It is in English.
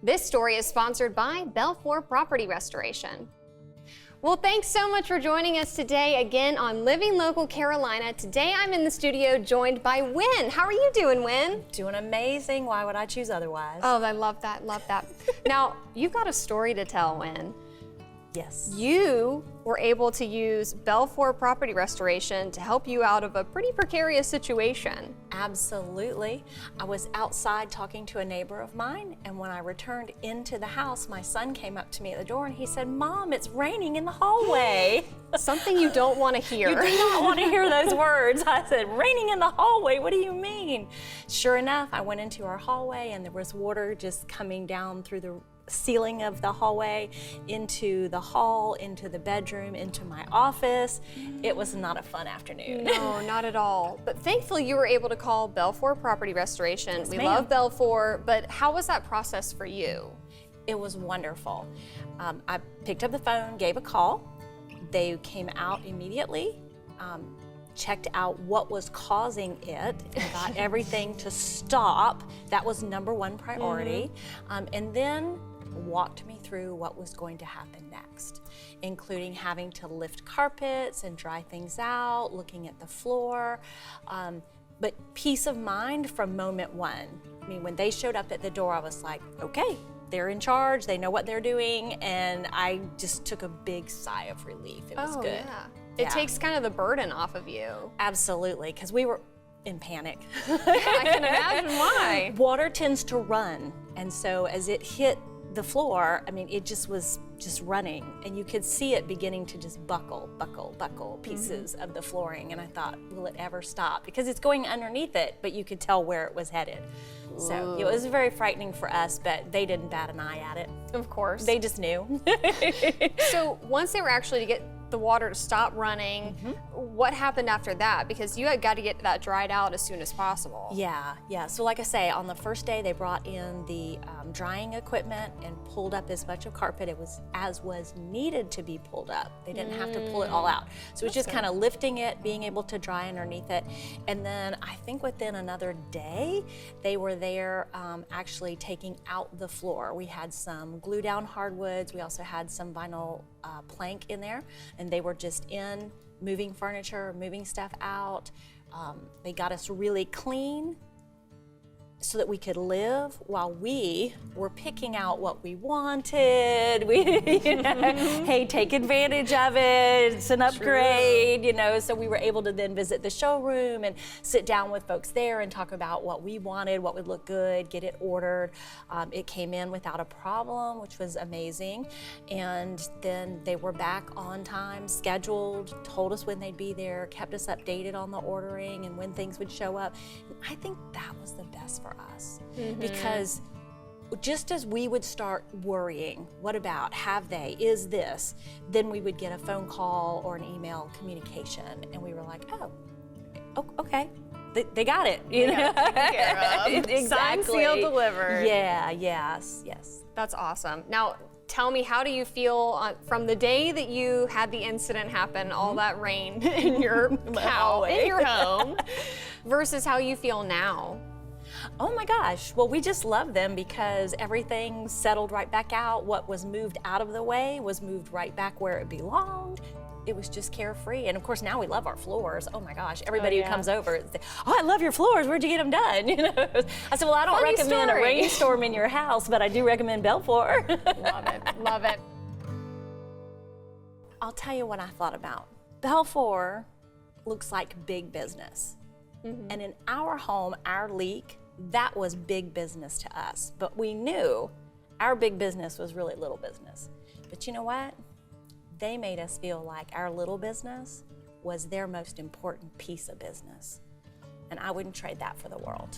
This story is sponsored by Belfor Property Restoration. Well, thanks so much for joining us today again on Living Local Carolina. Today I'm in the studio joined by Wynn. How are you doing, Wynn? Doing amazing. Why would I choose otherwise? Oh, I love that, love that. Now, you've got a story to tell, Wynn. Yes. You were able to use Belfor Property Restoration to help you out of a pretty precarious situation. Absolutely. I was outside talking to a neighbor of mine, and when I returned into the house, my son came up to me at the door and he said, "Mom, it's raining in the hallway." Something you don't want to hear. You do not want to hear those words. I said, "Raining in the hallway? What do you mean?" Sure enough, I went into our hallway and there was water just coming down through the ceiling of the hallway into the hall, into the bedroom, into my office. It was not a fun afternoon. No, not at all. But thankfully you were able to call Belfor Property Restoration. Yes, we ma'am. love Belfor, but how was that process for you? It was wonderful. I picked up the phone, gave a call. They came out immediately, checked out what was causing it, and got everything to stop. That was #1 priority. And then walked me through what was going to happen next, including having to lift carpets and dry things out, looking at the floor. But peace of mind from moment one. I mean, when they showed up at the door, I was like, okay, they're in charge, they know what they're doing, and I just took a big sigh of relief. It was good. Yeah. It takes kind of the burden off of you. Absolutely, because we were in panic. I can imagine why. Water tends to run, and so as it hit the floor, I mean, it just was just running, and you could see it beginning to just buckle pieces of the flooring, and I thought, will it ever stop? Because it's going underneath it, but you could tell where it was headed. So it was very frightening for us, but they didn't bat an eye at it. Of course. They just knew. So once they were actually to get the water to stop running, what happened after that? Because you had got to get that dried out as soon as possible. Yeah. So like I say, on the first day, they brought in the drying equipment and pulled up as much of carpet as was needed to be pulled up. They didn't have to pull it all out. So it was just kind of lifting it, being able to dry underneath it. And then I think within another day, they were there actually taking out the floor. We had some glue down hardwoods. We also had some vinyl plank in there, and they were just in moving furniture, moving stuff out. They got us really clean so that we could live while we were picking out what we wanted. Hey, take advantage of it. It's an upgrade, so we were able to then visit the showroom and sit down with folks there and talk about what we wanted, what would look good, get it ordered. It came in without a problem, which was amazing. And then they were back on time, scheduled, told us when they'd be there, kept us updated on the ordering and when things would show up. And I think that was the best for us, because just as we would start worrying, what about, have they, is this, then we would get a phone call or an email communication, and we were like, oh, okay, they got it. Exactly. Signed, sealed, delivered. Yes. That's awesome. Now, tell me, how do you feel from the day that you had the incident happen, all that rain in your in your home, versus how you feel now? Oh my gosh, well, we just love them because everything settled right back out. What was moved out of the way was moved right back where it belonged. It was just carefree. And of course, now we love our floors. Oh my gosh, everybody who comes over, oh, I love your floors, where'd you get them done? I said, well, I don't recommend a rainstorm in your house, but I do recommend Belfor. Love it. I'll tell you what I thought about. Belfor looks like big business. And in our home, our leak, that was big business to us. But we knew our big business was really little business. But you know what? They made us feel like our little business was their most important piece of business. And I wouldn't trade that for the world.